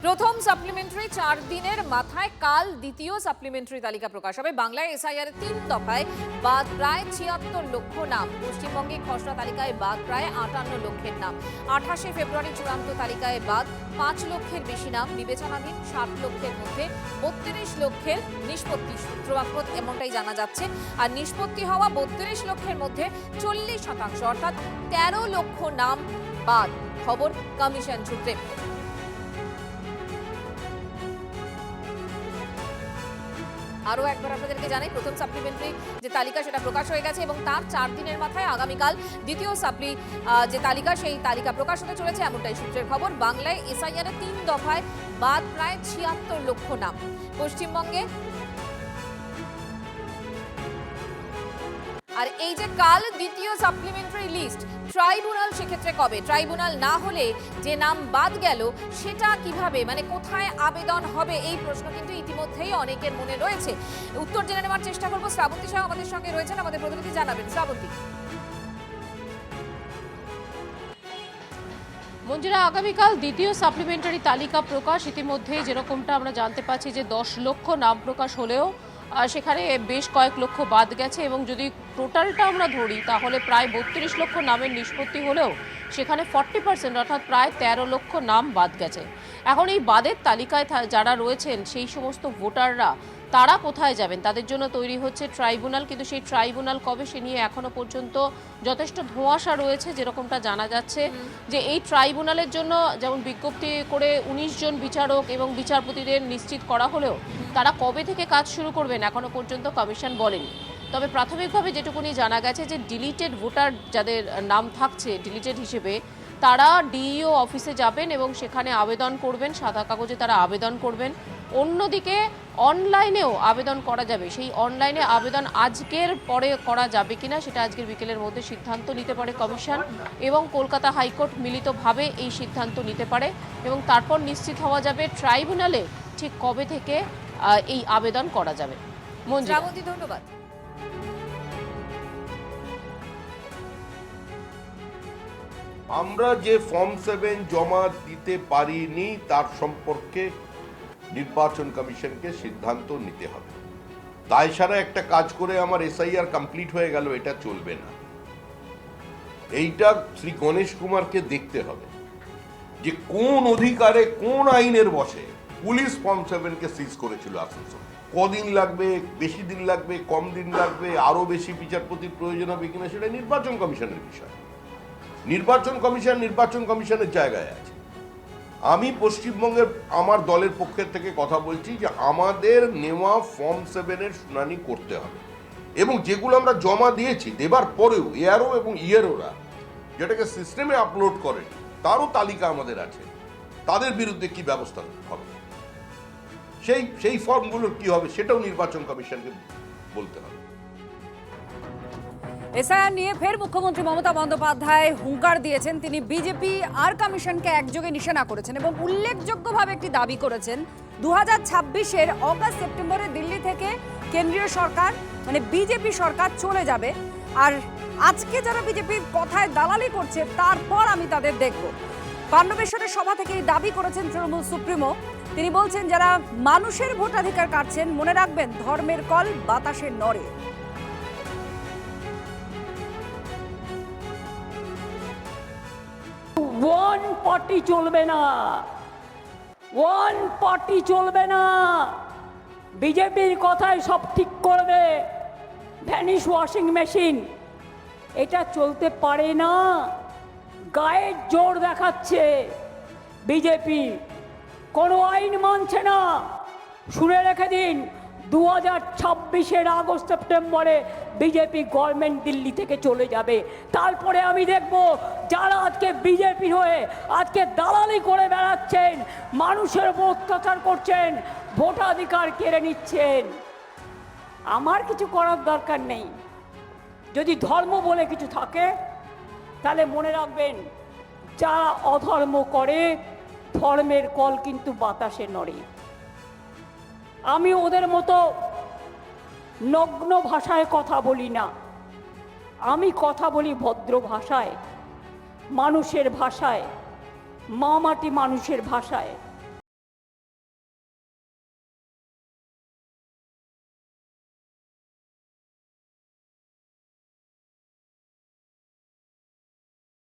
প্রথম সাপ্লিমেন্টারি 4 দিনের মাথায় কাল দ্বিতীয় সাপ্লিমেন্টারি তালিকা প্রকাশ হবে। বাংলায় এসআইআর 3 দফায় বাদ প্রায় 76 লক্ষ নাম। পশ্চিমবঙ্গে খসড়া তালিকায় বাদ প্রায় 58 লক্ষের নাম। 28 ফেব্রুয়ারি চূড়ান্ত তালিকায় বাদ 5 লক্ষের বেশি নাম। বিবেচনাধীন 60 লক্ষের মধ্যে 32 লক্ষের নিষ্পত্তি। সূত্র মারফত এমনটাই জানা যাচ্ছে। আর নিষ্পত্তি হওয়া 32 লক্ষের মধ্যে 40% অর্থাৎ 13 লক্ষ নাম বাদ। খবর কমিশন সূত্রে। আরও একবার আপনাদেরকে জানাই, প্রথম সাপ্লিমেন্টারি যে তালিকা সেটা প্রকাশ হয়ে গেছে এবং তার 4 দিনের মাথায় আগামীকাল দ্বিতীয় সাপ্লি যে তালিকা সেই তালিকা প্রকাশ হতে চলেছে, এমনটাই সূত্রের খবর। বাংলায় এসআইআর 3 দফায় বাদ প্রায় 76 লক্ষ নাম। পশ্চিমবঙ্গে আর এই যে কাল দ্বিতীয় সাপ্লিমেন্টারি লিস্ট, ট্রাইব্যুনাল সেক্ষেত্রে কবে? ট্রাইব্যুনাল না হলে যে নাম বাদ গেল সেটা কিভাবে, মানে কোথায় আবেদন হবে, এই প্রশ্ন কিন্তু ইতিমধ্যেই অনেকের মনে রয়েছে। উত্তর জেনে নেওয়ার চেষ্টা করবো। শ্রাবন্তী সাহা আমাদের সঙ্গে রয়েছেন, আমাদের প্রতিনিধি জানাবেন। শ্রাবন্তী। মঞ্জুরা, আগামীকাল দ্বিতীয় সাপ্লিমেন্টারি তালিকা প্রকাশ। ইতিমধ্যে যেরকমটা আমরা জানতে পারছি যে 10 লক্ষ নাম প্রকাশ হলেও সেখানে বেশ কয়েক লক্ষ বাদ গেছে এবং যদি টোটালটা আমরা ধরি তাহলে প্রায় 32 লক্ষ নামের নিষ্পত্তি হলেও সেখানে 40% অর্থাৎ প্রায় 13 লক্ষ নাম বাদ গেছে। এখন এই বাদের তালিকায় যারা রয়েছেন সেই সমস্ত ভোটাররা তারা কোথায় যাবেন? তাদের জন্য তৈরি হচ্ছে ট্রাইব্যুনাল, কিন্তু সেই ট্রাইব্যুনাল কবে সে নিয়ে এখনো পর্যন্ত যথেষ্ট ধোঁয়াশা রয়েছে। যেরকমটা জানা যাচ্ছে যে এই ট্রাইব্যুনালের জন্য যেমন বিজ্ঞপ্তি করে 19 জন বিচারক এবং বিচারপতিদের নিশ্চিত করা হলেও তারা কবে থেকে কাজ শুরু করবেন এখনো পর্যন্ত কমিশন বলেনি। তবে প্রাথমিকভাবে যেটুকুনি জানা গেছে যে ডিলিটেড ভোটার যাদের নাম থাকছে ডিলিটেড হিসেবে, তারা ডিইও অফিসে যাবেন এবং সেখানে আবেদন করবেন, সাদা কাগজে তারা আবেদন করবেন। অন্যদিকে অনলাইনেও আবেদন করা যাবে। সেই অনলাইনে আবেদন আজকের পরে করা যাবে কিনা সেটা আজকের বিকেলের মধ্যে সিদ্ধান্ত নিতে পারে কমিশন এবং কলকাতা হাইকোর্ট মিলিতভাবে এই সিদ্ধান্ত নিতে পারে এবং তারপর নিশ্চিত হওয়া যাবে ট্রাইব্যুনালে ঠিক কবে থেকে এই আবেদন করা যাবে। শ্রাবন্তী, ধন্যবাদ। আমরা যে ফর্ম 7 জমা দিতে পারিনি তার সম্পর্কে নির্বাচন কমিশনকে সিদ্ধান্ত নিতে হবে। তাই সারা একটা কাজ করে আমার এসআইআর কমপ্লিট হয়ে গেল, এটা চলবে না। এইটা শ্রী গণেশ কুমারকে দেখতে হবে যে কোন অধিকারে কোন আইনের বসে পুলিশ ফর্ম 7 কে সিজ করেছিল আসানসোল। কদিন লাগবে, বেশি দিন লাগবে, কম দিন লাগবে, আরো বেশি বিচারপতির প্রয়োজন হবে কিনা সেটা নির্বাচন কমিশনের বিষয়। নির্বাচন কমিশনের জায়গায় আছে। আমি পশ্চিমবঙ্গের আমার দলের পক্ষের থেকে কথা বলছি যে আমাদের নেওয়া ফর্ম 7 এর শুনানি করতে হবে এবং যেগুলো আমরা জমা দিয়েছি দেবার পরেও এআরও এবং ইআরওরা যেটাকে সিস্টেমে আপলোড করেন তারও তালিকা আমাদের আছে। তাদের বিরুদ্ধে কি ব্যবস্থা হবে, সেই ফর্মগুলোর কি হবে সেটাও নির্বাচন কমিশনকে বলতে হবে। এসআইআর নিয়ে ফের মুখ্যমন্ত্রী মমতা বন্দ্যোপাধ্যায় হুঙ্কার দিয়েছেন। তিনি বিজেপি আর কমিশনকে একযোগে নিশানা করেছেন এবং উল্লেখযোগ্যভাবে একটি দাবি করেছেন, 2026-এর অগাস্ট সেপ্টেম্বরে দিল্লি থেকে কেন্দ্রীয় সরকার মানে বিজেপি সরকার চলে যাবে। আর আজকে যারা বিজেপির কথায় দালালি করছে তারপর আমি তাদের দেখব। পাণ্ডবেশ্বরের সভা থেকে এই দাবি করেছেন তৃণমূল সুপ্রিমো। তিনি বলছেন, যারা মানুষের ভোটাধিকার কাটছেন মনে রাখবেন ধর্মের কল বাতাসে নড়ে। ওয়ান পার্টি চলবে না, ওয়ান পার্টি চলবে না। বিজেপির কথায় সব ঠিক করবে, ভ্যানিশ ওয়াশিং মেশিন, এটা চলতে পারে না। গায়ের জোর দেখাচ্ছে বিজেপি, কোনো আইন মানছে না। শুনে রেখে দিন, 2026-এর আগস্ট সেপ্টেম্বরে বিজেপি গভর্নমেন্ট দিল্লি থেকে চলে যাবে। তারপরে আমি দেখব যারা আজকে বিজেপি হয়ে আজকে দালালি করে বেড়াচ্ছেন, মানুষের উপর অত্যাচার করছেন, ভোটাধিকার কেড়ে নিচ্ছেন। আমার কিছু করার দরকার নেই। যদি ধর্ম বলে কিছু থাকে তাহলে মনে রাখবেন, যারা অধর্ম করে ধর্মের কল কিন্তু বাতাসে নড়ে। আমি ওদের মতো নগ্ন ভাষায় কথা বলি না, আমি কথা বলি ভদ্র ভাষায়, মানুষের ভাষায়, মা মাটি মানুষের ভাষায়।